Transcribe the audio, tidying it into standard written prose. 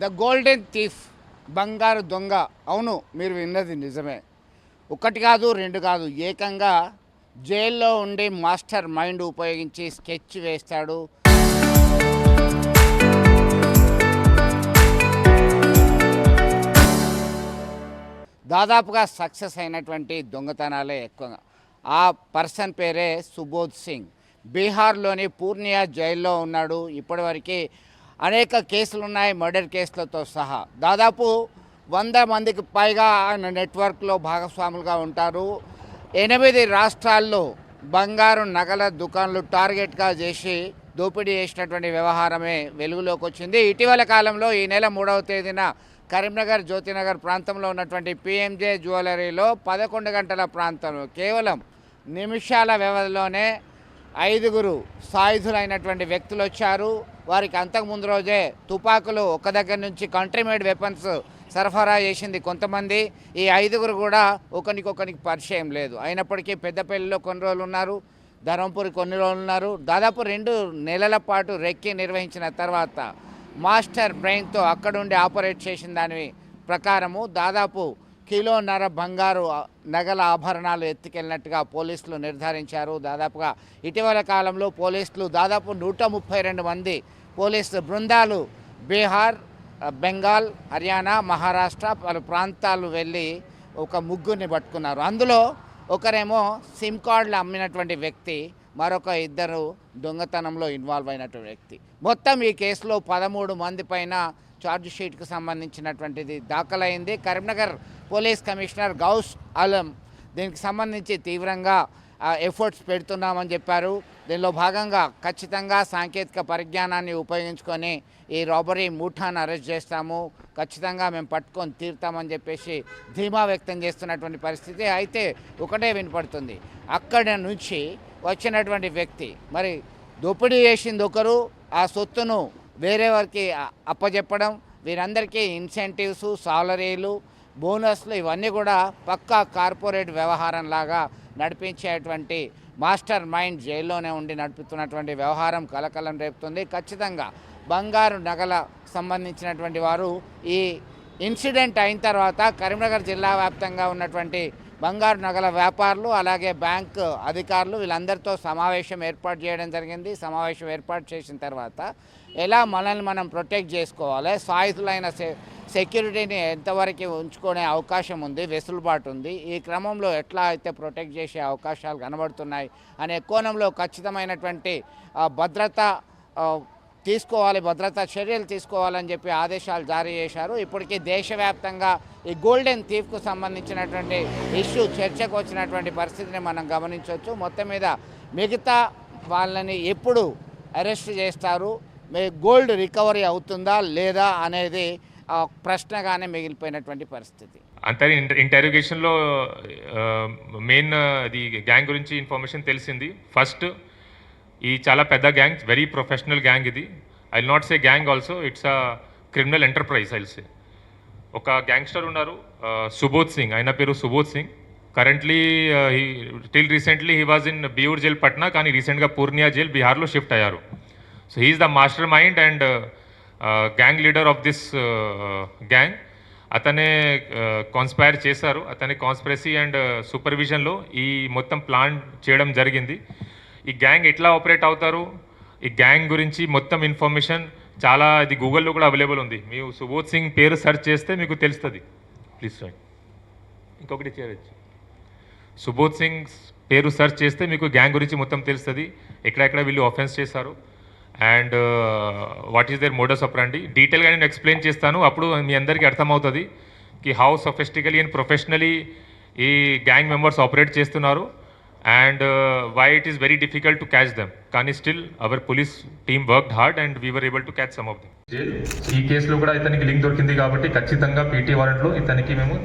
The golden thief, బంగారు దొంగ. అవును, మీరు విన్నది నిజమే. ఒకటి కాదు, రెండు కాదు, ఏకంగా జైల్లో ఉండి మాస్టర్ మైండ్ ఉపయోగించి స్కెచ్ వేస్తాడు. దాదాపుగా సక్సెస్ అయినటువంటి దొంగతనాలే ఎక్కువగా. ఆ పర్సన్ పేరే సుబోధ్ సింగ్. బీహార్లోని పూర్నియా జైల్లో ఉన్నాడు. ఇప్పటివరకు అనేక కేసులు ఉన్నాయి, మర్డర్ కేసులతో సహా. దాదాపు 100 మందికి పైగా ఆయన నెట్వర్క్లో భాగస్వాములుగా ఉంటారు. 8 రాష్ట్రాల్లో బంగారు నగల దుకాణాలు టార్గెట్గా చేసి దోపిడీ చేసినటువంటి వ్యవహారమే వెలుగులోకి వచ్చింది. ఇటీవల కాలంలో ఈ నెల 3వ తేదీన కరీంనగర్, జ్యోతినగర్ ప్రాంతంలో ఉన్నటువంటి పిఎంజే జ్యువెలరీలో 11 గంటల ప్రాంతంలో కేవలం నిమిషాల వ్యవధిలోనే 5 సాయుధులైనటువంటి వ్యక్తులు వచ్చారు. వారికి అంతకుముందు రోజే తుపాకులు ఒక దగ్గర నుంచి కంట్రీమేడ్ వెపన్స్ సరఫరా చేసింది కొంతమంది. ఈ 5 కూడా ఒకరికొకరికి పరిచయం లేదు. అయినప్పటికీ పెద్దపల్లిలో కొన్ని రోజులు ఉన్నారు, ధర్మపురి కొన్ని రోజులు ఉన్నారు. దాదాపు 2 నెలల పాటు రెక్కి నిర్వహించిన తర్వాత మాస్టర్ బ్రెయిన్తో అక్కడుండి ఆపరేట్ చేసిన దాని ప్రకారము దాదాపు 1.5 కిలోల బంగారు నగల ఆభరణాలు ఎత్తుకెళ్ళినట్టుగా పోలీసులు నిర్ధారించారు. దాదాపుగా ఇటీవల కాలంలో పోలీసులు దాదాపు 132 మంది పోలీసు బృందాలు బీహార్, బెంగాల్, హర్యానా, మహారాష్ట్ర పలు ప్రాంతాలు వెళ్ళి ఒక ముగ్గురిని పట్టుకున్నారు. అందులో ఒకరేమో సిమ్ కార్డులు అమ్మినటువంటి వ్యక్తి, మరొక 2 దొంగతనంలో ఇన్వాల్వ్ అయినటువంటి వ్యక్తి. మొత్తం ఈ కేసులో 13 మంది పైన ఛార్జ్ షీట్కు సంబంధించినటువంటిది దాఖలైంది. కరీంనగర్ పోలీస్ కమిషనర్ గౌస్ ఆలం దీనికి సంబంధించి తీవ్రంగా ఎఫర్ట్స్ పెడుతున్నామని చెప్పారు. దీనిలో భాగంగా ఖచ్చితంగా సాంకేతిక పరిజ్ఞానాన్ని ఉపయోగించుకొని ఈ రాబరీ ముఠాను అరెస్ట్ చేస్తాము, ఖచ్చితంగా మేము పట్టుకొని తీరుతామని చెప్పేసి ధీమా వ్యక్తం చేస్తున్నటువంటి పరిస్థితి. అయితే ఒకటే వినపడుతుంది, అక్కడి నుంచి వచ్చినటువంటి వ్యక్తి మరి దోపిడీ చేసింది ఒకరు, ఆ సొత్తును వేరే వారికి అప్పచెప్పడం, వీరందరికీ ఇన్సెంటివ్స్, సాలరీలు, బోనస్లు ఇవన్నీ కూడా పక్కా కార్పొరేట్ వ్యవహారంలాగా నడిపించేటువంటి మాస్టర్ మైండ్ జైల్లోనే ఉండి నడుపుతున్నటువంటి వ్యవహారం కలకలం రేపుతుంది. ఖచ్చితంగా బంగారు నగల సంబంధించినటువంటి వారు ఈ ఇన్సిడెంట్ అయిన తర్వాత కరీంనగర్ జిల్లా వ్యాప్తంగా ఉన్నటువంటి బంగారు నగల వ్యాపారులు అలాగే బ్యాంకు అధికారులు వీళ్ళందరితో సమావేశం ఏర్పాటు చేయడం జరిగింది. సమావేశం ఏర్పాటు చేసిన తర్వాత ఎలా మనల్ని మనం ప్రొటెక్ట్ చేసుకోవాలి, సాయుధులైన సెక్యూరిటీని ఎంతవరకు ఉంచుకునే అవకాశం ఉంది, వెసులుబాటు ఉంది, ఈ క్రమంలో ఎట్లా అయితే ప్రొటెక్ట్ చేసే అవకాశాలు కనబడుతున్నాయి అనే కోణంలో ఖచ్చితమైనటువంటి భద్రత తీసుకోవాలి, భద్రతా చర్యలు తీసుకోవాలని చెప్పి ఆదేశాలు జారీ చేశారు. ఇప్పటికీ దేశవ్యాప్తంగా ఈ గోల్డెన్ థీఫ్కు సంబంధించినటువంటి ఇష్యూ చర్చకు వచ్చినటువంటి పరిస్థితిని మనం గమనించవచ్చు. మొత్తం మీద మిగతా వాళ్ళని ఎప్పుడు అరెస్ట్ చేస్తారు, గోల్డ్ రికవరీ అవుతుందా లేదా అనేది ప్రశ్నగానే మిగిలిపోయినటువంటి పరిస్థితి. అంతే ఇంటెరోగేషన్లో మెయిన్ అది గ్యాంగ్ గురించి ఇన్ఫర్మేషన్ తెలిసింది. ఫస్ట్ ఈ చాలా పెద్ద గ్యాంగ్, వెరీ ప్రొఫెషనల్ గ్యాంగ్ ఇది. I will not say gang also, it's a criminal enterprise I will say. ఒక గ్యాంగ్స్టర్ ఉన్నారు సుబోధ్ సింగ్, ఆయన పేరు Subodh Singh. Currently till recently he was in Beur jail Patna, కానీ రీసెంట్గా పూర్నియా జైల్ బీహార్లో షిఫ్ట్ అయ్యారు. So he's the mastermind and gang leader of this gang. అతనే కాన్స్పైర్ చేశారు. అతని కాన్స్పిరసీ అండ్ సూపర్విజన్లో ఈ మొత్తం ప్లాన్ చేయడం జరిగింది. ఈ గ్యాంగ్ ఎట్లా ఆపరేట్ అవుతారు, ఈ గ్యాంగ్ గురించి మొత్తం ఇన్ఫర్మేషన్ చాలా ఇది గూగుల్లో కూడా అవైలబుల్ ఉంది. మీరు సుబోధ్ సింగ్ పేరు సెర్చ్ చేస్తే మీకు తెలుస్తుంది. ప్లీజ్ సార్ ఇంకొకటి చేయవచ్చు. సుబోధ్ సింగ్ పేరు సెర్చ్ చేస్తే మీకు గ్యాంగ్ గురించి మొత్తం తెలుస్తుంది, ఎక్కడెక్కడ వీళ్ళు ఆఫెన్స్ చేశారు and what is their modus operandi. డీటెయిల్గా నేను ఎక్స్ప్లెయిన్ చేస్తాను, అప్పుడు మీ అందరికీ అర్థమవుతుంది కి హౌ సొఫిస్టికలీ అండ్ ప్రొఫెషనలీ ఈ గ్యాంగ్ మెంబర్స్ ఆపరేట్ చేస్తున్నారు and why it is very difficult to catch them. Kani still our police team worked hard and we were able to catch some of them. ఈ కేసులో కూడా ఇతనికి link దొరికింది కాబట్టి ఖచ్చితంగా PT వారెంట్లో ఇతనికి మేము